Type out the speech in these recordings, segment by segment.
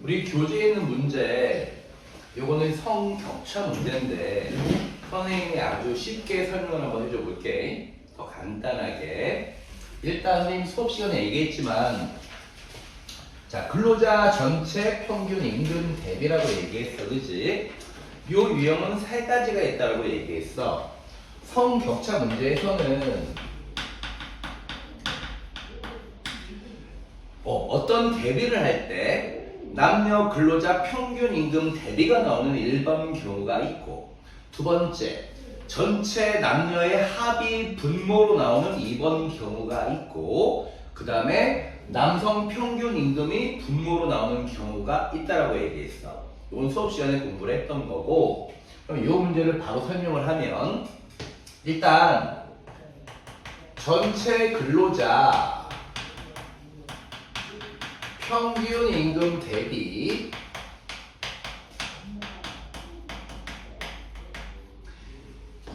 우리 교재에 있는 문제, 요거는 성격차 문제인데 선생님이 아주 쉽게 설명을 한번 해줘 볼게. 더 간단하게. 일단 선생님 수업 시간에 얘기했지만, 자, 근로자 전체 평균 임금 대비라고 얘기했어, 그지? 요 유형은 세 가지가 있다고 얘기했어. 성격차 문제에서는 어떤 대비를 할 때 남녀 근로자 평균 임금 대비가 나오는 1번 경우가 있고, 두 번째 전체 남녀의 합의 분모로 나오는 2번 경우가 있고, 그 다음에 남성 평균 임금이 분모로 나오는 경우가 있다라고 얘기했어. 이건 수업 시간에 공부를 했던 거고, 그럼 이 문제를 바로 설명을 하면, 일단 전체 근로자 평균 임금 대비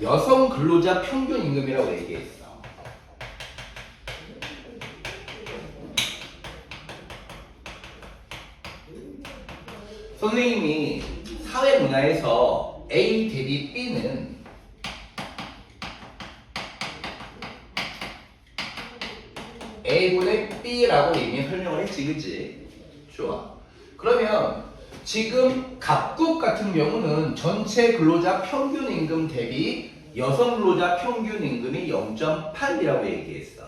여성 근로자 평균 임금이라고 얘기했어. 선생님이 사회문화에서 A 대비 B는 A분의 B라고 이미 설명을 했지, 그치? 좋아. 그러면 지금 갑국 같은 경우는 전체 근로자 평균 임금 대비 여성 근로자 평균 임금이 0.8이라고 얘기했어.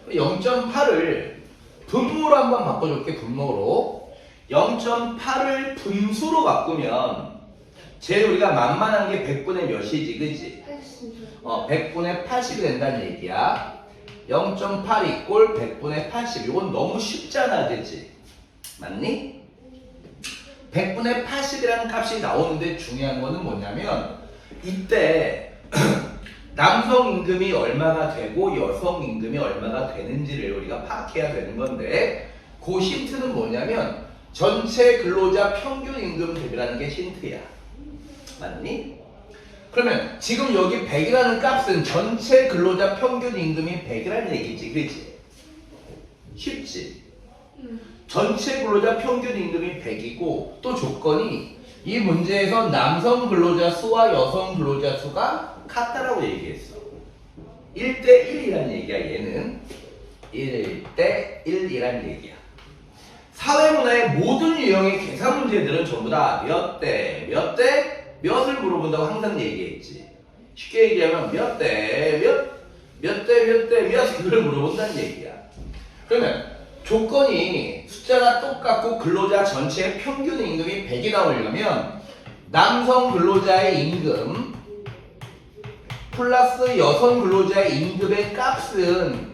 0.8을 분모로 한번 바꿔줄게, 분모로. 0.8을 분수로 바꾸면 제일 우리가 만만한 게 100분의 몇이지, 그치? 100분의 80이 된다는 얘기야. 0.8 이꼴 100분의 80. 이건 너무 쉽잖아, 그치? 맞니? 100분의 80이라는 값이 나오는데 중요한 거는 뭐냐면, 이때 남성 임금이 얼마가 되고 여성 임금이 얼마가 되는지를 우리가 파악해야 되는 건데, 그 힌트는 뭐냐면 전체 근로자 평균 임금 대비라는 게 힌트야. 맞니? 그러면 지금 여기 100이라는 값은 전체 근로자 평균 임금이 100이라는 얘기지, 그렇지? 쉽지? 전체 근로자 평균 임금이 100이고, 또 조건이 이 문제에서 남성 근로자 수와 여성 근로자 수가 같다라고 얘기했어. 1대 1이라는 얘기야, 얘는. 1대 1이라는 얘기야. 사회문화의 모든 유형의 계산 문제들은 전부 다 몇 대 몇을 물어본다고 항상 얘기했지. 쉽게 얘기하면 몇 대 몇 이걸 물어본다는 얘기야. 그러면 조건이 숫자가 똑같고 근로자 전체의 평균 임금이 100이 나오려면 남성 근로자의 임금 플러스 여성 근로자의 임금의 값은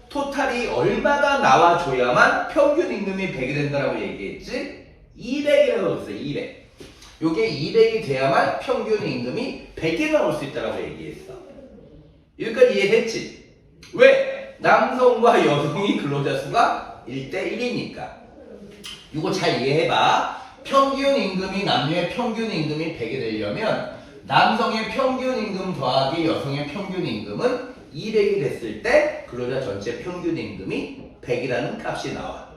토탈이 얼마가 나와줘야만 평균 임금이 100이 된다고 얘기했지? 200이라고 했어, 200. 요게 200이 돼야만 평균 임금이 100이 나올 수 있다고 얘기했어. 여기까지 이해됐지? 왜? 남성과 여성이 근로자 수가 1대 1이니까. 이거 잘 이해해봐. 평균 임금이 남녀의 평균 임금이 100이 되려면 남성의 평균 임금 더하기 여성의 평균 임금은 200이 됐을 때 근로자 전체 평균 임금이 100이라는 값이 나와.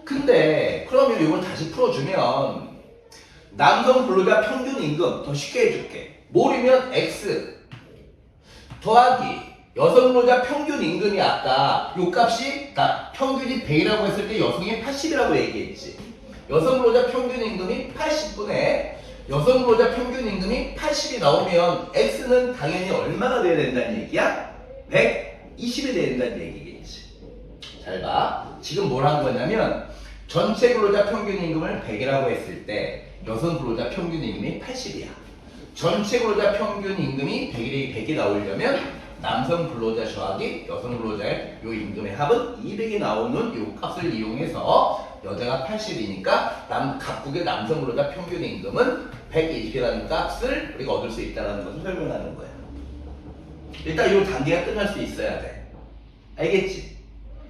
근데 그러면 이걸 다시 풀어주면 남성 근로자 평균 임금 더 쉽게 해줄게. 모르면 X 더하기 여성 근로자 평균 임금이 아까 요 값이 평균이 100이라고 했을 때 여성이 80이라고 얘기했지. 여성 근로자 평균 임금이 80분에 여성 근로자 평균 임금이 80이 나오면 X는 당연히 얼마가 돼야 된다는 얘기야? 120이 돼야 된다는 얘기겠지. 잘 봐. 지금 뭘 한 거냐면 전체 근로자 평균 임금을 100이라고 했을 때 여성 근로자 평균 임금이 80이야. 전체 근로자 평균 임금이 100이 나오려면 남성 근로자 더하기 여성 근로자의 요 임금의 합은 200이 나오는 요 값을 이용해서 여자가 80이니까 각국의 남성 근로자 평균 임금은 120이라는 값을 우리가 얻을 수 있다는 것을 설명하는 거야. 일단 이 단계가 끝날 수 있어야 돼. 알겠지?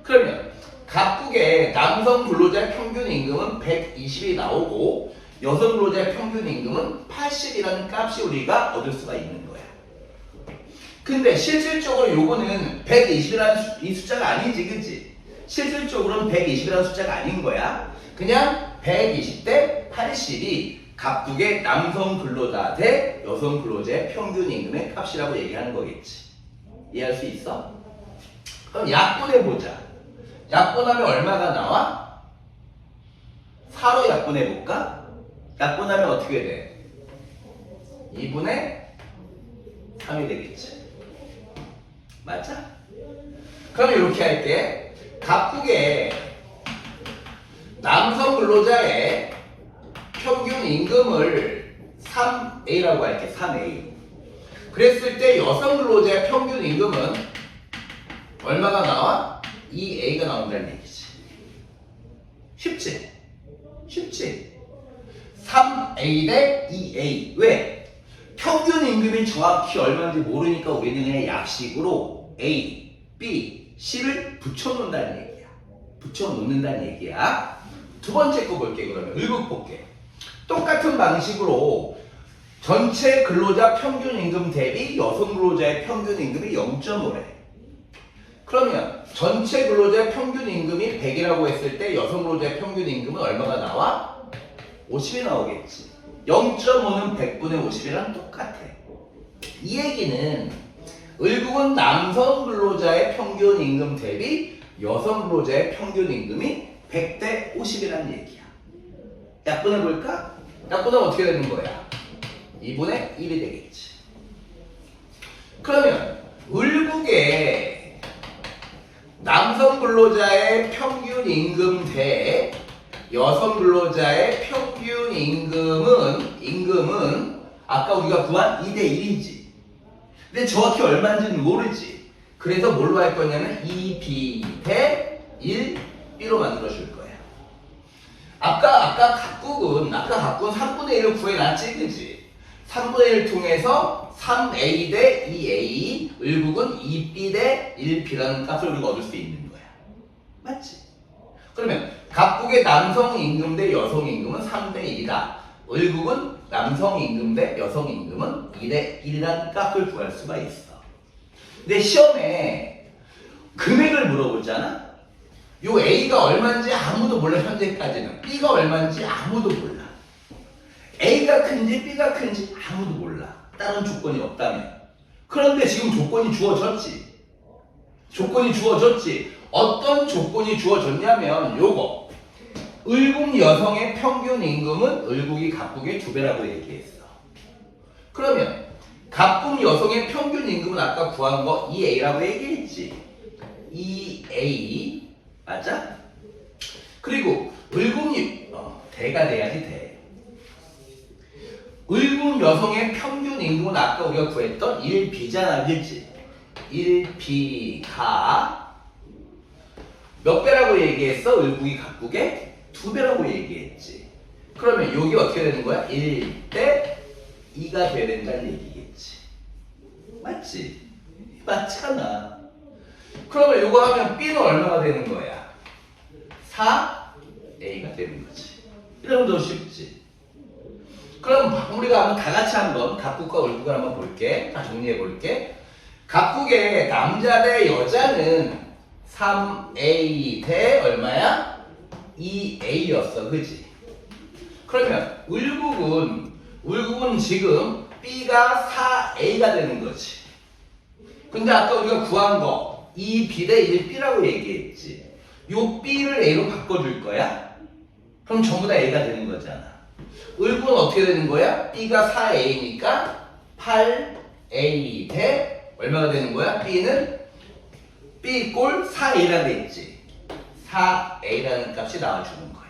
그러면 각국의 남성 근로자의 평균 임금은 120이 나오고 여성 근로자의 평균 임금은 80이라는 값이 우리가 얻을 수가 있는 거야. 근데 실질적으로 요거는 120이라는 이 숫자가 아니지, 그치? 실질적으로는 120이라는 숫자가 아닌 거야. 그냥 120대 80이 각국의 남성 근로자 대 여성 근로자의 평균 임금의 값이라고 얘기하는 거겠지. 이해할 수 있어? 그럼 약분해보자. 약분하면 얼마가 나와? 4로 약분해볼까? 약분하면 어떻게 돼? 2분의 3이 되겠지. 맞아? 그럼 이렇게 할게. 각국의 남성 근로자의 평균 임금을 3A라고 할게. 3A. 그랬을 때 여성 근로자의 평균 임금은 얼마가 나와? 2A가 나온다는 얘기지. 쉽지? 쉽지? 3A 대 2A. 왜? 평균 임금이 정확히 얼마인지 모르니까 우리는 그냥 약식으로 A, B, C를 붙여놓는다는 얘기야. 붙여놓는다는 얘기야. 두 번째 거 볼게. 그러면 을국 볼게. 똑같은 방식으로 전체 근로자 평균 임금 대비 여성 근로자의 평균 임금이 0.5래. 그러면 전체 근로자의 평균 임금이 100이라고 했을 때 여성 근로자의 평균 임금은 얼마가 나와? 50이 나오겠지. 0.5는 100분의 50이랑 똑같아. 이 얘기는 을국은 남성 근로자의 평균 임금 대비 여성 근로자의 평균 임금이 100대 50이라는 얘기야. 약분해볼까? 약분하면 어떻게 되는 거야? 2분의 1이 되겠지. 그러면 을국의 남성 근로자의 평균 임금 대 여성 근로자의 평균 임금은 아까 우리가 구한 2대 1이지. 근데 정확히 얼마인지는 모르지. 그래서 뭘로 할 거냐면 2B 대 1B로 만들어 줄 거야. 아까 각국은 3분의 1을 구해놨지, 그지? 3분의 1을 통해서 3A 대 2A, 을국은 2B 대 1B라는 값을 우리가 얻을 수 있는 거야. 맞지? 그러면 각국의 남성 임금 대 여성 임금은 3대 1이다. 을국은 남성 임금 대 여성 임금은 2대 1이라는 값을 구할 수가 있어. 근데 시험에 금액을 물어보잖아? 요 A가 얼마인지 아무도 몰라. 현재까지는 B가 얼마인지 아무도 몰라. A가 큰지 B가 큰지 아무도 몰라. 다른 조건이 없다면. 그런데 지금 조건이 주어졌지. 조건이 주어졌지. 어떤 조건이 주어졌냐면 요거. 을국 여성의 평균 임금은 을국이 각국의 2배라고 얘기했어. 그러면 각국 여성의 평균 임금은 아까 구한 거 2A라고 얘기했지. 2A 맞아? 그리고 을국 대가 돼야지 대. 을국 여성의 평균 임금은 아까 우리가 구했던 1B잖아, 그렇지? 1B가 몇 배라고 얘기했어? 을국이 각국의 2배라고 얘기했지. 그러면 여기 어떻게 되는 거야? 1대 2가 돼야 된다는 얘기겠지. 맞지? 맞잖아. 그러면 이거 하면 B는 얼마가 되는 거야? 4A가 되는 거지. 이러면 더 쉽지. 그럼 우리가 한번 다 같이 한번 각국과 을국을 한번 볼게. 다 정리해 볼게. 각국의 남자 대 여자는 3A 대 얼마야? 2A였어. 그지? 그러면 을국은 지금 B가 4A가 되는 거지. 근데 아까 우리가 구한 거 2B 대 1B라고 얘기했지. 요 B를 A로 바꿔줄 거야? 그럼 전부 다 A가 되는 거잖아. 을국은 어떻게 되는 거야? B가 4A니까 8A 대 얼마가 되는 거야? B는 B 꼴 4A라 됐지. 4A라는 값이 나와주는 거야.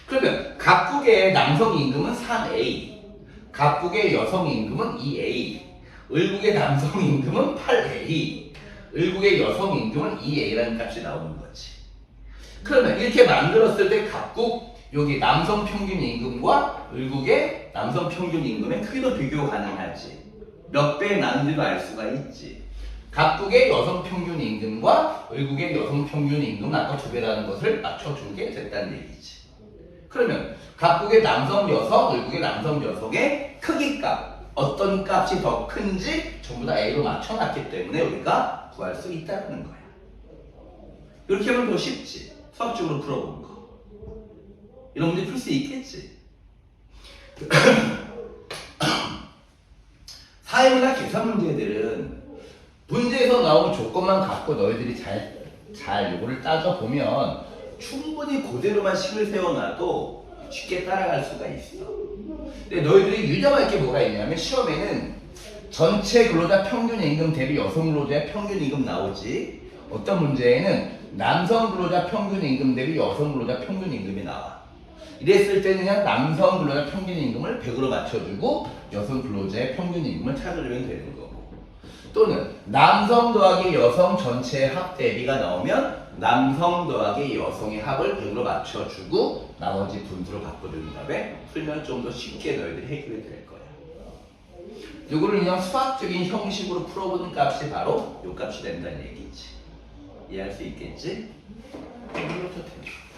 그러면 각국의 남성 임금은 3A, 각국의 여성 임금은 2A, 을국의 남성 임금은 8A, 을국의 여성 임금은 2A라는 값이 나오는 거지. 그러면 이렇게 만들었을 때 각국 여기 남성 평균 임금과 을국의 남성 평균 임금의 크기도 비교 가능하지. 몇 배 나는지도 알 수가 있지. 각국의 여성 평균 임금과 을국의 여성 평균 임금은 아까 2배라는 것을 맞춰준 게 됐다는 얘기지. 그러면 각국의 남성 여성, 을국의 남성 여성의 크기값, 어떤 값이 더 큰지 전부 다 A로 맞춰놨기 때문에 우리가 구할 수 있다는 거야. 이렇게 하면 더 쉽지. 수학적으로 풀어본 거. 이런 문제 풀 수 있겠지. 사회문화 계산 문제들은 문제에서 나온 조건만 갖고 너희들이 잘 요거를 따져보면 충분히 그대로만 식을 세워놔도 쉽게 따라갈 수가 있어. 근데 너희들이 유념할 게 뭐가 있냐면 시험에는 전체 근로자 평균 임금 대비 여성 근로자의 평균 임금 나오지, 어떤 문제에는 남성 근로자 평균 임금 대비 여성 근로자 평균 임금이 나와. 이랬을 때는 그냥 남성 근로자 평균 임금을 100으로 맞춰주고 여성 근로자의 평균 임금을 찾아주면 되는 거고, 또는 남성 더하기 여성 전체의 합 대비가 나오면 남성 더하기 여성의 합을 100으로 맞춰주고 나머지 분수로 바꿔주는 다음에 풀면 좀 더 쉽게 너희들이 해결이 될 거야. 이거를 그냥 수학적인 형식으로 풀어보는 값이 바로 이 값이 된다는 얘기지. 이해할 수 있겠지? 이렇게 되죠.